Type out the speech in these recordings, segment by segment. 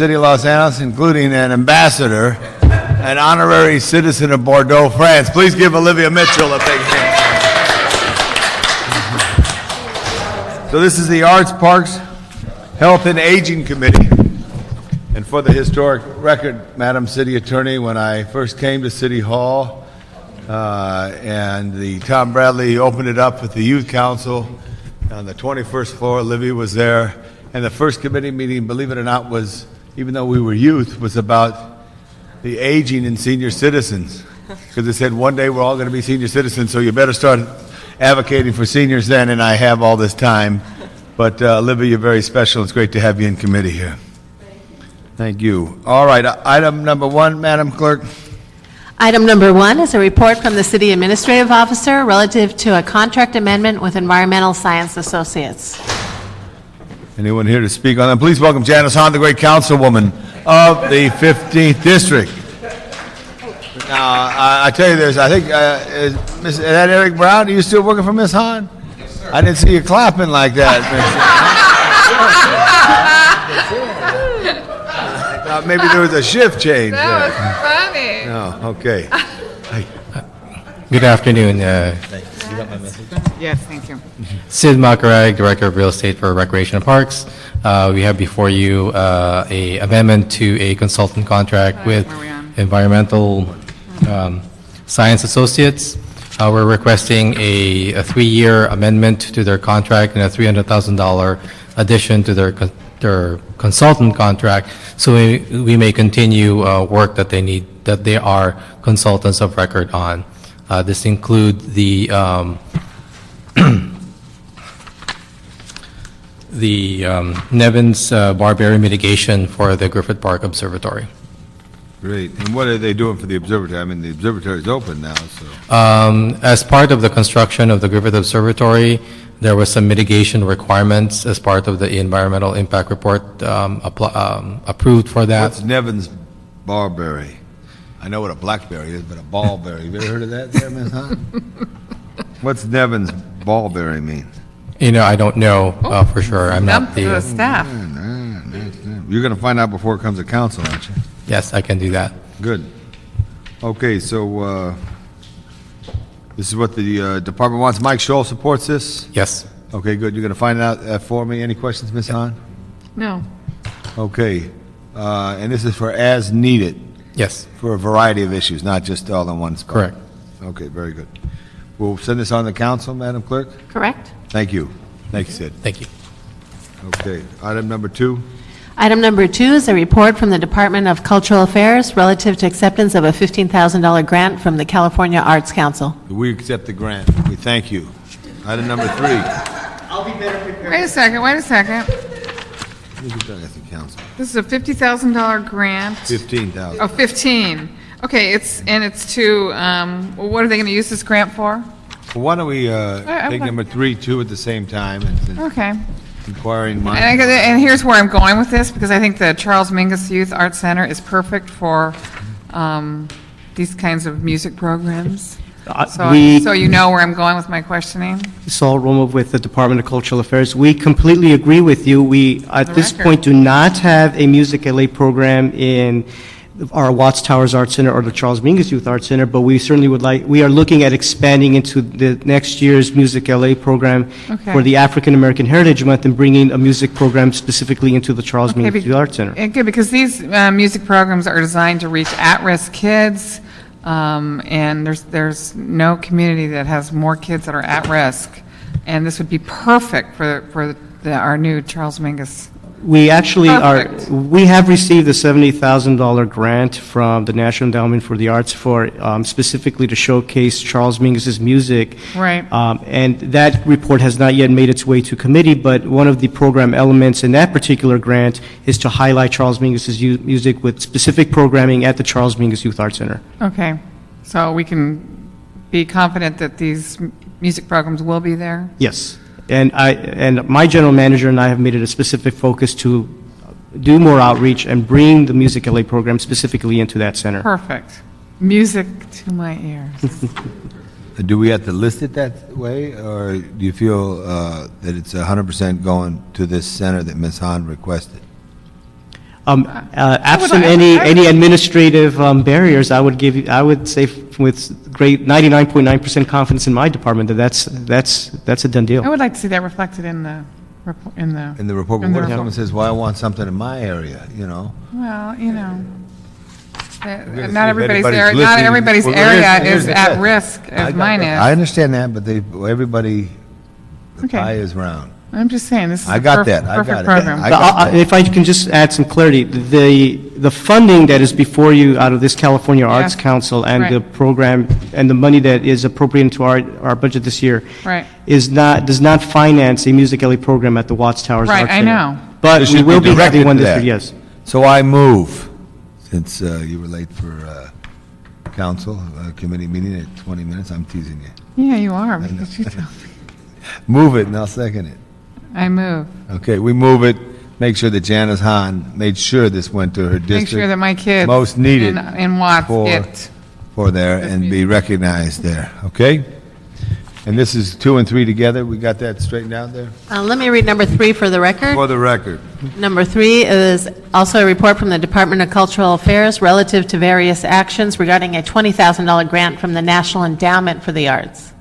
city of Los Angeles, including an ambassador, an honorary citizen of Bordeaux, France. Please give Olivia Mitchell a big hand. So this is the Arts, Parks, Health and Aging Committee. And for the historic record, Madam City Attorney, when I first came to City Hall and the Tom Bradley opened it up with the Youth Council on the 21st floor, Olivia was there. And the first committee meeting, believe it or not, was, even though we were youth, was about the aging and senior citizens. Because they said one day we're all going to be senior citizens, so you better start advocating for seniors then, and I have all this time. But Olivia, you're very special. It's great to have you in committee here. Thank you. All right, item number 1, Madam Clerk. Item number 1 is a report from the City Administrative Officer relative to a contract amendment with Environmental Science Associates. Anyone here to speak on that? Please welcome Janice Hahn, the great councilwoman of the 15th District. Now, I tell you this, I think, is that Eric Brown? Are you still working for Ms. Hahn? Yes, sir. I didn't see you clapping like that. I thought maybe there was a shift change there. That was funny. No, okay. Good afternoon. You got my message? Yes, thank you. Sid Makarag, Director of Real Estate for Recreation and Parks. We have before you a amendment to a consultant contract with Environmental Science Associates. We're requesting a 3-year amendment to their contract and a $300,000 addition to their consultant contract, so we may continue work that they need, that they are consultants of record on. This include the Nevins barberry mitigation for the Griffin Observatory. Great. And what are they doing for the observatory? I mean, the observatory is open now, so. As part of the construction of the Griffin Observatory, there was some mitigation requirements as part of the environmental impact report approved for that. What's Nevins barberry? I know what a blackberry is, but a ballberry. You ever heard of that there, Ms. Hunt? What's Nevins ballberry mean? You know, I don't know for sure. I'm not the staff. You're going to find out before it comes to council, aren't you? Yes, I can do that. Good. Okay, so this is what the department wants. Mike Scholl supports this? Yes. Okay, good. You're going to find out for me. Any questions, Ms. Hahn? No. Okay. And this is for as needed? Yes. For a variety of issues, not just all in one spot? Correct. Okay, very good. We'll send this on to council, Madam Clerk? Correct. Thank you. Thank you, Sid. Thank you. Okay. Item number 2. Item number 2 is a report from the Department of Cultural Affairs relative to acceptance of a $15,000 grant from the California Arts Council. We accept the grant. We thank you. Item number 3. I'll be better prepared. Wait a second. Let me get that at the council. This is a $50,000 grant. 15,000. Oh, 15. Okay, it's to, well, what are they going to use this grant for? Well, why don't we I take like- number 3, 2 at the same time, and Okay. inquiring minds. And here's where I'm going with this, because I think the Charles Mingus Youth Arts Center is perfect for these kinds of music programs. So you know where I'm going with my questioning? Saul Romov with the Department of Cultural Affairs. We completely agree with you. We, at this record. point, do not have a Music LA program in our Watts Towers Arts Center or the Charles Mingus Youth Arts Center, but we certainly would like, we are looking at expanding into the next year's Music LA program Okay. for the African American Heritage Month and bringing a music program specifically into the Charles Mingus Youth Arts Center. Good, because these music programs are designed to reach at-risk kids, and there's no community that has more kids that are at risk, and this would be perfect for our new Charles Mingus. We actually Perfect. we have received a $70,000 grant from the National Endowment for the Arts for specifically to showcase Charles Mingus's music. Right. And that report has not yet made its way to committee, but one of the program elements in that particular grant is to highlight Charles Mingus's music with specific programming at the Charles Mingus Youth Arts Center. Okay, so we can be confident that these music programs will be there? Yes. And my general manager and I have made it a specific focus to do more outreach and bring the Music LA program specifically into that center. Perfect. Music to my ears. Do we have to list it that way, or do you feel that it's 100% going to this center that Ms. Hahn requested? Absent any administrative barriers, I would say with great 99.9% confidence in my department that that's a done deal. I would like to see that reflected in the report. In the report, but what if someone says, well, I want something in my area, you know? Well, you know, see not if everybody's anybody's area, not listening. everybody's Well, area here's is the at thing. risk as mine I is. understand that, but everybody, the Okay. pie is round. I'm just saying, this is I a got that. I got perfect it. program. I got that. If I can just add some clarity, the funding that is before you out of this California Arts Yeah. Council and Right. the program and the money that is appropriated into our budget this year Right. does not finance a music LA program at the Watts Towers Right, Arts I Center. know. But It we should will be directed having one to this that. year, yes. So I move, since you were late for council committee meeting at 20 minutes, I'm teasing you. Yeah, you are, because you tell me. Move it, and I'll second it. I move. Okay, we move it, make sure that Janice Hahn made sure this went to her Make sure district that my kids most needed in Watts for- get, for there and be recognized there, okay? And this is 2 and 3 together, we got that straightened out there? Let me read number 3 for the record. For the record. Number 3 is also a report from the Department of Cultural Affairs relative to various actions regarding a $20,000 grant from the National Endowment for the Arts.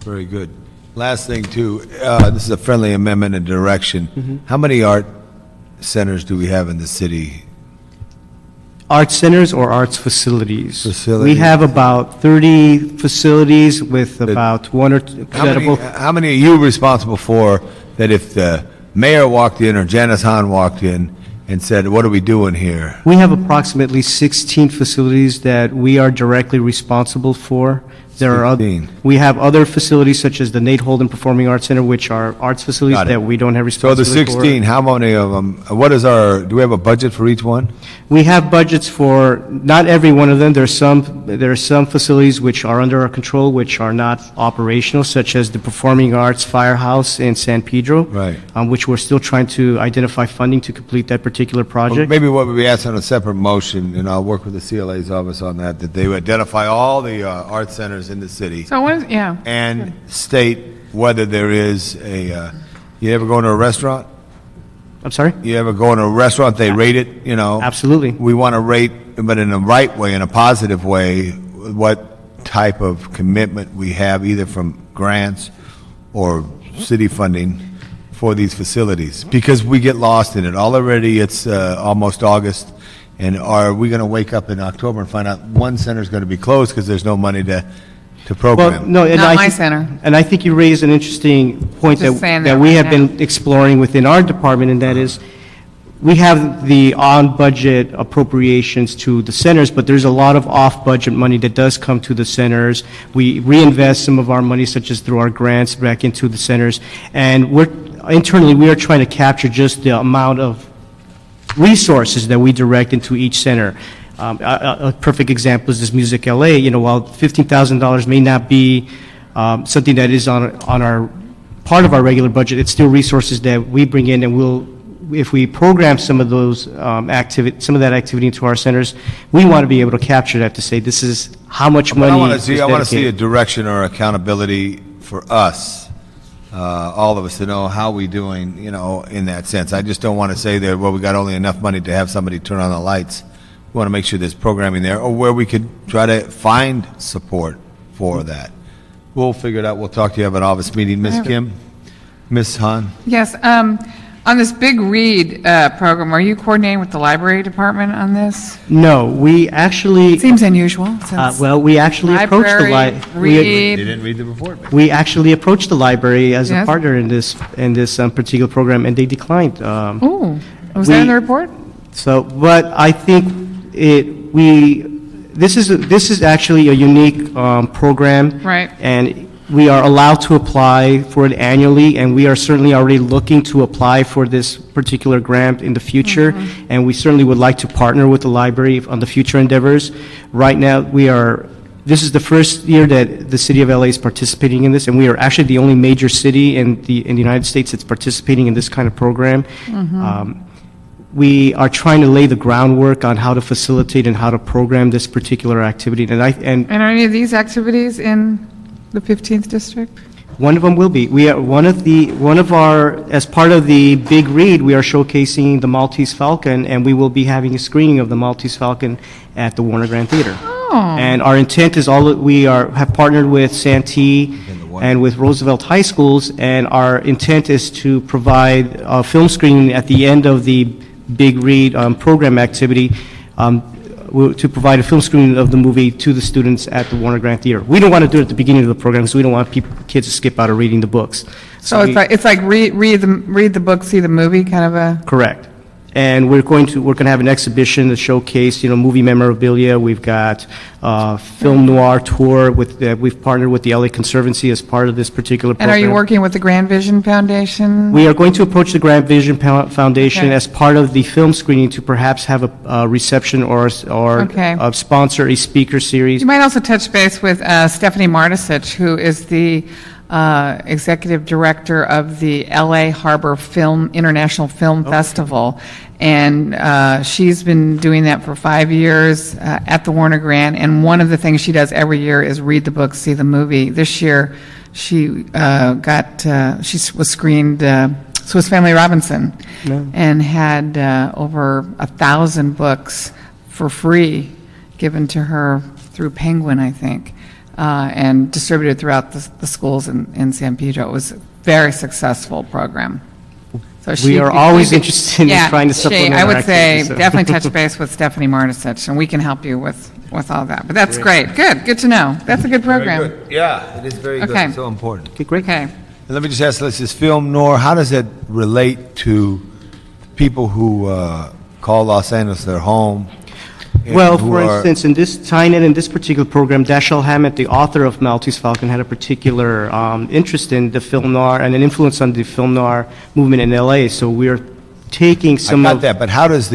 Very good. Last thing, too, this is a friendly amendment and direction. How many art centers do we have in the city? Arts centers or arts facilities? Facilities. We have about 30 facilities with about one or two. How many are you responsible for that if the mayor walked in or Janice Hahn walked in and said, what are we doing here? We have approximately 16 facilities that we are directly responsible for. There are 16. we have other facilities such as the Nate Holden Performing Arts Center, which are arts facilities Got it. that we don't have So the responsibility for. 16, how many of them, do we have a budget for each one? We have budgets for not every one of them. There are some facilities which are under our control, which are not operational, such as the Performing Arts Firehouse in San Pedro. Right. Which we're still trying to identify funding to complete that particular project. Maybe what we ask on a separate motion, and I'll work with the CLA's office on that they would identify all the art centers in the city so what is, yeah. and state whether there is you ever go into a restaurant? I'm sorry? You ever go into a restaurant, they rate it, you know? Absolutely. We want to rate, but in the right way, in a positive way, what type of commitment we have, either from grants or city funding for these facilities, because we get lost in it. Already, it's almost August, and are we going to wake up in October and find out one center is going to be closed because there's no money to Well, program? no, and Not my center. And I think you raised an interesting point Just saying that that we right have been exploring within our department, and that is, we have the on-budget appropriations to the centers, but there's a lot of off-budget money that does come to the centers. We reinvest some of our money, such as through our grants, back into the centers. And internally, we are trying to capture just the amount of resources that we direct into each center. A perfect example is this Music LA. You know, while $15,000 may not be something that is on our part of our regular budget, it's still resources that we bring in, and if we program some of those some of that activity into our centers, we want to be able to capture that to say this is how much But money I want to is see. I want to see a dedicated. direction or accountability for us, all of us, to know how we doing. You know, in that sense, I just don't want to say that. Well, we got only enough money to have somebody turn on the lights. We want to make sure there's programming there, or where we could try to find support for that. We'll figure it out. We'll talk to you at an office meeting, Ms. Kim, Ms. Han. Yes, on this Big Read program, are you coordinating with the library department on this? No, we actually, Seems unusual, since we actually approached the library, read, didn't read the report. We actually approached the library as a Yes. partner in this particular program, and they declined. oh, was that in the report? So, but I think this is actually a unique program. Right. And we are allowed to apply for it annually, and we are certainly already looking to apply for this particular grant in the future. Mm-hmm. And we certainly would like to partner with the library on the future endeavors. Right now, this is the first year that the city of LA is participating in this, and we are actually the only major city in the United States that's participating in this kind of program. Mm-hmm. We are trying to lay the groundwork on how to facilitate and how to program this particular activity. And And are any of these activities in the 15th district? One of them will be. We are, as part of the big read, we are showcasing the Maltese Falcon, and we will be having a screening of the Maltese Falcon at the Warner Grand Theater. And our intent is have partnered with Santee and with Roosevelt High Schools, and our intent is to provide a film screening at the end of the big read program activity, to provide a film screening of the movie to the students at the Warner Grand Theater. We don't want to do it at the beginning of the program, because we don't want kids to skip out of reading the books. So it's like read the book, see the movie, kind of a... Correct. And we're going to have an exhibition to showcase, movie memorabilia. We've got film noir tour we've partnered with the LA Conservancy as part of this particular program. And are you working with the Grand Vision Foundation? We are going to approach the Grand Vision Foundation Okay. as part of the film screening to perhaps have a reception or Okay. sponsor a speaker series. You might also touch base with Stephanie Martisich, who is the executive director of the LA Harbor International Film Festival. And she's been doing that for 5 years at the Warner Grand. And one of the things she does every year is read the book, see the movie. This year, she was screened Swiss Family Robinson, and had over 1,000 books for free given to her through Penguin, I think, and distributed throughout the schools in San Pedro. It was a very successful program. So We are always interested in trying to supplement I our would say activities, so. definitely touch base with Stephanie Martisich, and we can help you with all that. But that's great. Good to know. That's a good program. Very good. Yeah, it is very good. Okay. It's so important. Okay, great. Okay. And let me just ask, this film Noir, how does it relate to people who call Los Angeles their home? and Well, who for are- instance, in this particular program, Dashiell Hammett, the author of Maltese Falcon, had a particular interest in the film noir and an influence on the film noir movement in L.A. So we're taking I some got of that, but how does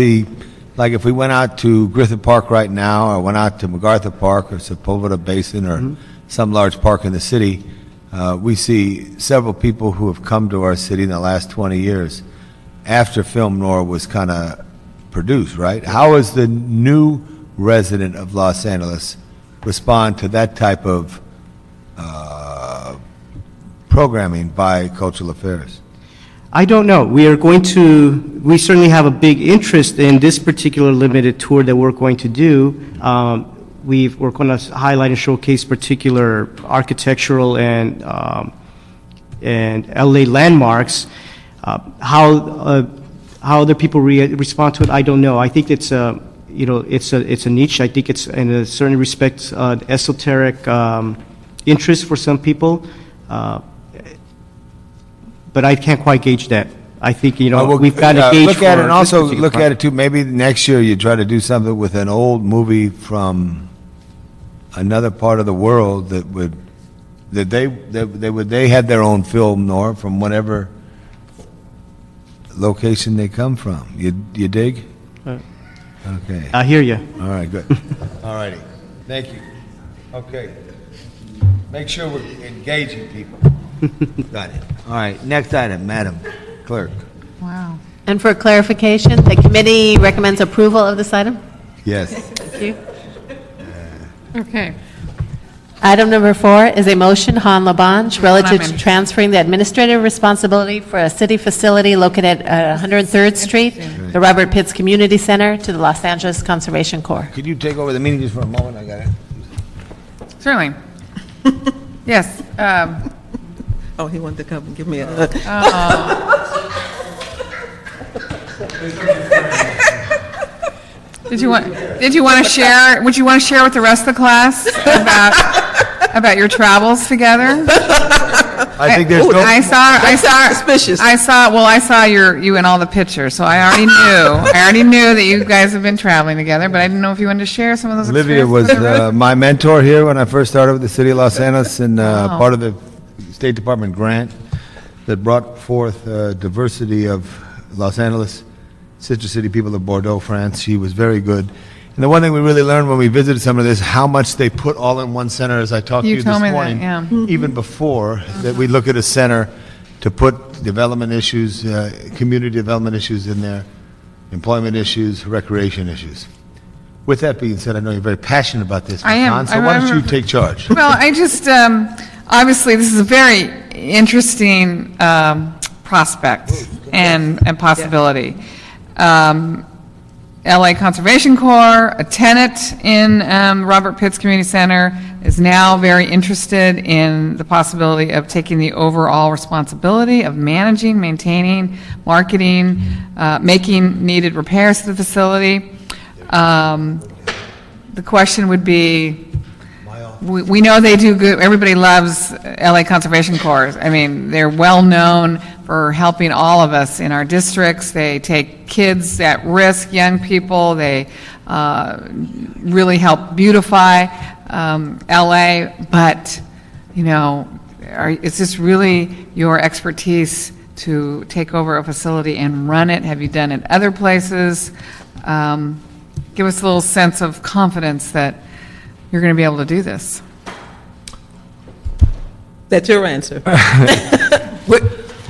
like if we went out to Griffin Park right now, or went out to MacArthur Park or Sepulveda Basin or some large park in the city, we see several people who have come to our city in the last 20 years after film noir was kind of produced, right? How is the new resident of Los Angeles respond to that type of programming by Cultural Affairs? I don't know. We certainly have a big interest in this particular limited tour that we're going to do. We're going to highlight and showcase particular architectural and LA landmarks. How other people respond to it, I don't know. I think it's a niche. I think it's in a certain respect esoteric interest for some people. But I can't quite gauge that. I think, we've got to gauge look at it, and for also this look particular at it too. Maybe next year you try to do something with an old movie from another part of the world they had their own film noir from whatever location they come from. You dig? Okay. I hear you. All right. Good. All righty. Thank you. Okay. Make sure we're engaging people. Got it. All right. Next item, Madam Clerk. Wow. And for clarification, the committee recommends approval of this item? Yes. Thank you. Okay. Item number 4 is a motion, Han Labange, relative to Lemon. transferring the administrative responsibility for a city facility located at 103rd Street, the Robert Pitts Community Center, to the Los Angeles Conservation Corps. Could you take over the meeting just for a moment? I got it. Certainly. Yes. Oh, he wanted to come and give me a hug. Did you want to share? Would you want to share with the rest of the class about your travels together? I think there's no. I saw suspicious. I saw you in all the pictures, so I already knew that you guys have been traveling together, but I didn't know if you wanted to share some of those Olivia experiences. was my mentor here when I first started with the City of Los Angeles, and part of the State Department grant that brought forth diversity of Los Angeles, Sister City people of Bordeaux, France. She was very good. And the one thing we really learned when we visited some of this, how much they put all in one center, as I talked to You you told this me that, morning. yeah. Even before, that we look at a center to put development issues, community development issues in there, employment issues, recreation issues. With that being said, I know you're very passionate about this, I am. Ms. Hahn, so why don't you take charge? Well, I just obviously this is a very interesting prospect and possibility. LA Conservation Corps, a tenant in Robert Pitts Community Center, is now very interested in the possibility of taking the overall responsibility of managing, maintaining, marketing, making needed repairs to the facility. The question would be, we know they do good, everybody loves LA Conservation Corps. I mean, they're well-known for helping all of us in our districts. They take kids at risk, young people. They really help beautify LA. But, you know, is this really your expertise to take over a facility and run it? Have you done it other places? Give us a little sense of confidence that you're going to be able to do this. That's your answer.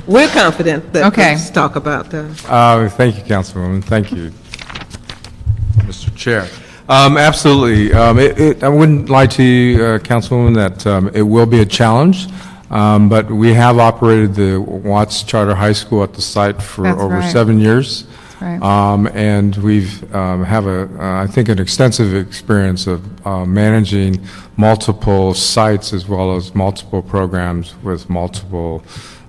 We're confident that Okay. let's talk about that. Thank you, Councilwoman. Thank you, Mr. Chair. Absolutely. I wouldn't lie to you, Councilwoman, that it will be a challenge, but we have operated the Watts Charter High School at the site for That's over right. 7 years. Right. And we've have I think an extensive experience of managing multiple sites as well as multiple programs with multiple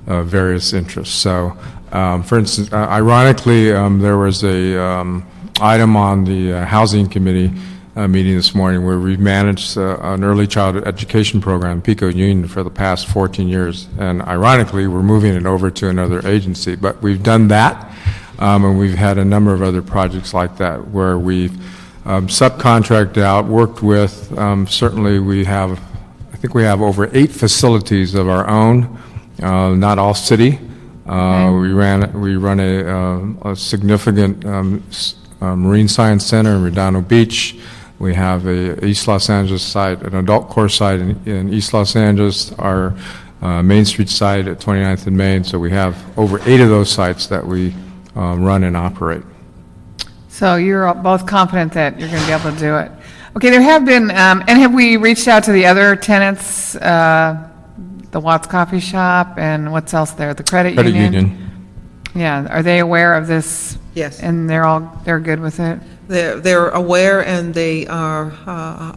various interests. So, for instance, ironically, there was a item on the Housing Committee meeting this morning where we managed an early childhood education program, PICO Union, for the past 14 years. And ironically, we're moving it over to another agency. But we've done that. And we've had a number of other projects like that where we've subcontracted out, worked with, certainly I think we have over 8 facilities of our own, not all city. We run a significant marine science center in Redondo Beach. We have a East Los Angeles site, an adult course site in East Los Angeles, our Main Street site at 29th and Main. So we have over 8 of those sites that we run and operate. So you're both confident that you're going to be able to do it. Okay, there have been, and have we reached out to the other tenants, the Watts Coffee Shop, and what's else there, the Credit Union? Yeah, are they aware of this? Yes. And they're good with it? They're aware, and they are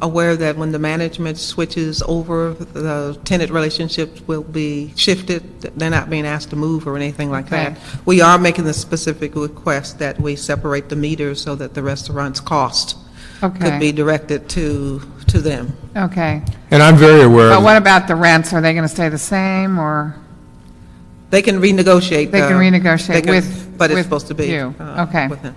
aware that when the management switches over, the tenant relationships will be shifted. They're not being asked to move or anything like Okay. that. We are making the specific request that we separate the meters so that the restaurant's cost could be directed to them. Okay. And I'm very aware But of what about the rents? Are they going to stay the same, or They can renegotiate. they can renegotiate but it's with supposed to be you? Okay. with them.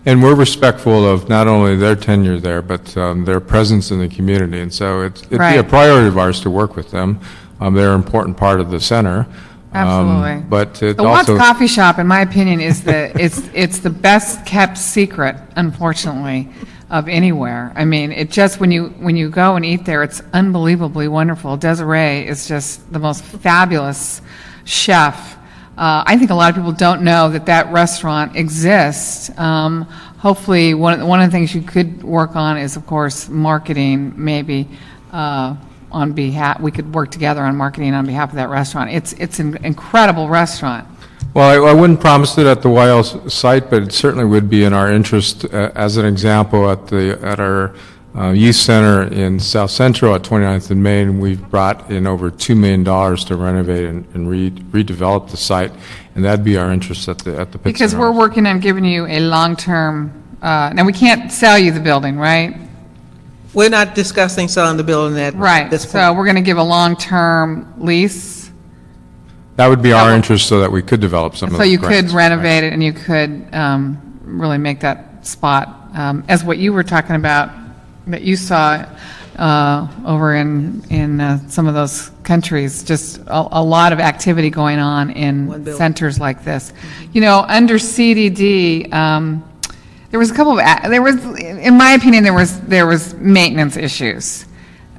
And we're respectful of not only their tenure there, but their presence in the community. And so it'd be a Right. priority of ours to work with them. They're an important part of the center. Absolutely. But it The Watts also, Coffee Shop, in my opinion, is it's the best kept secret, unfortunately, of anywhere. I mean, it just, when you go and eat there, it's unbelievably wonderful. Desiree is just the most fabulous chef. I think a lot of people don't know that restaurant exists. Hopefully, one of the things you could work on is, of course, marketing, maybe, on behalf, we could work together on marketing on behalf of that restaurant. It's an incredible restaurant. well, I wouldn't promise it at the YL site, but it certainly would be in our interest. As an example, at our youth center in South Central at 29th and Main, we've brought in over $2 million to renovate and redevelop the site, and that'd be our interest at the Pitts Because Center. we're working on giving you a long-term, now we can't sell you the building, right? We're not discussing selling the building at Right, this point. so we're going to give a long-term lease, That would be our interest so that we could develop some of so the you could grants. renovate it and you could really make that spot, as what you were talking about, that you saw over in some of those countries, just a lot of activity going on One in building. centers like this. You know, under CDD, there was a couple of, in my opinion, there was maintenance issues.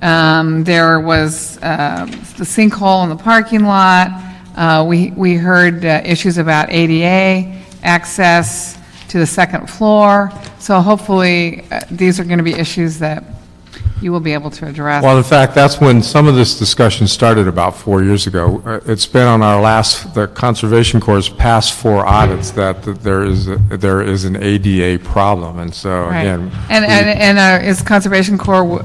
There was the sinkhole in the parking lot. We heard issues about ADA access to the second floor. So hopefully, these are going to be issues that you will be able to address. Well, in fact, that's when some of this discussion started about 4 years ago. It's been on our the Conservation Corps' past 4 audits that there is an ADA problem, and so, Right. again. And is Conservation Corps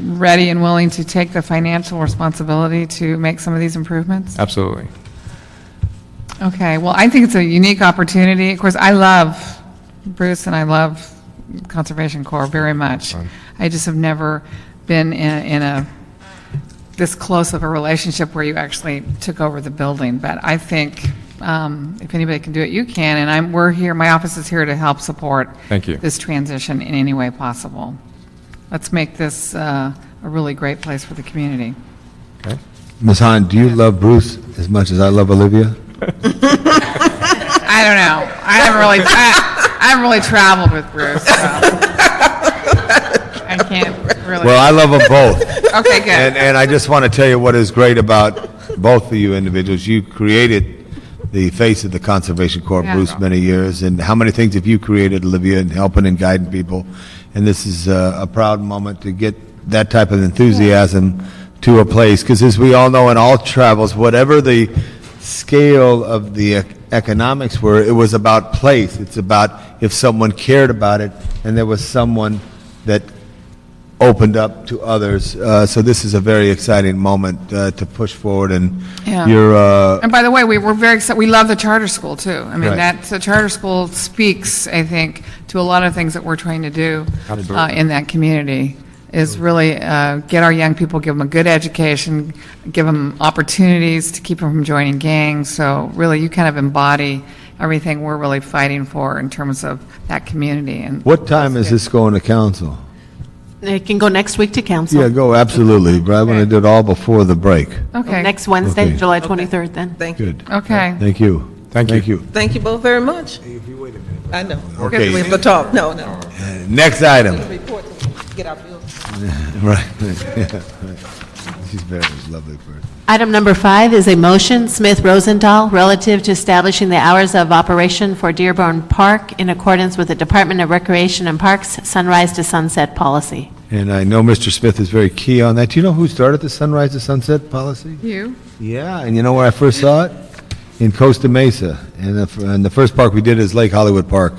ready and willing to take the financial responsibility to make some of these improvements? Absolutely. Okay, well, I think it's a unique opportunity. Of course, I love Bruce and I love Conservation Corps very much. I just have never been in a this close of a relationship where you actually took over the building. But I think if anybody can do it, you can. And we're here. My office is here to help support Thank you. this transition in any way possible. Let's make this a really great place for the community. Okay. Ms. Hahn, do you love Bruce as much as I love Olivia? I don't know. I haven't really traveled with Bruce. So I can't really. Well, I love them both. Okay, good. And I just want to tell you what is great about both of you individuals. You created the face of the Conservation Corps, Yeah. Bruce, many years, and how many things have you created, Olivia, in helping and guiding people? And this is a proud moment to get that type of enthusiasm to a place, because as we all know in all travels, whatever the scale of the economics were, it was about place. It's about if someone cared about it and there was someone that opened up to others. So this is a very exciting moment to push forward, and Yeah. you're And by the way, we're very excited. We love the charter school too. I mean, Right. the charter school speaks, I think, to a lot of things that we're trying to do in that community. Is really get our young people, give them a good education, give them opportunities to keep them from joining gangs. So really, you kind of embody everything we're really fighting for in terms of that community. And What time is this going to council? It can go next week to council. Yeah, go, absolutely, but I want to do it all before the break. Okay. Next Wednesday, Okay. July 23rd then. Thank you. Good. Okay. Thank you. Thank you. Thank you both very much. I know. Okay. We have to talk. No. Next item. Report to get our bills. Right. She's a very lovely person. Item number 5 is a motion, Smith Rosendahl, relative to establishing the hours of operation for Dearborn Park in accordance with the Department of Recreation and Parks Sunrise to Sunset policy. And I know Mr. Smith is very key on that. Do you know who started the sunrise to sunset policy? You? Yeah, and you know where I first saw it? In Costa Mesa. And the first park we did is Lake Hollywood Park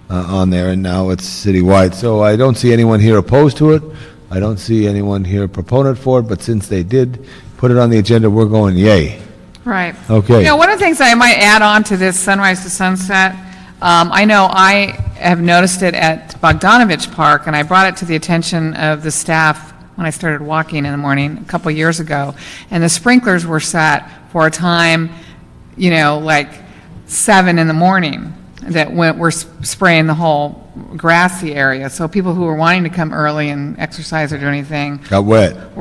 on there, and now it's citywide. So I don't see anyone here opposed to it. I don't see anyone here proponent for it, but since they did put it on the agenda, we're going yay. Right. Okay. You know, one of the things I might add on to this sunrise to sunset, I know I have noticed it at Bogdanovich Park, and I brought it to the attention of the staff when I started walking in the morning a couple years ago, and the sprinklers were set for a time, you know, like 7 in the morning, that were spraying the whole grassy area. So people who were wanting to come early and exercise or do anything Got wet.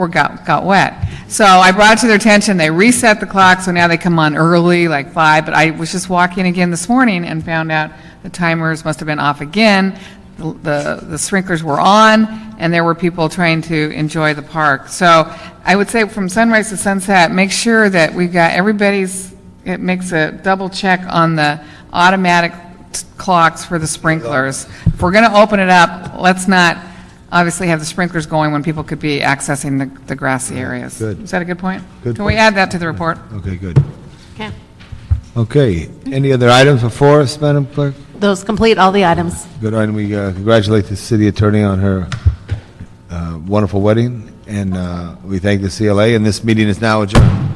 got wet. So I brought it to their attention. They reset the clock, so now they come on early, like 5. But I was just walking again this morning and found out the timers must have been off again. The sprinklers were on, and there were people trying to enjoy the park. So I would say from sunrise to sunset, make sure that we've got it makes a double check on the automatic clocks for the sprinklers. If we're going to open it up, let's not obviously have the sprinklers going when people could be accessing the grassy areas. Good. Is that a good point? Good Can we point. add that to the report? Okay, good. Okay. Okay, any other items before us, Madam Clerk? Those complete all the items. Good, and we congratulate the city attorney on her wonderful wedding, and we thank the CLA, and this meeting is now adjourned.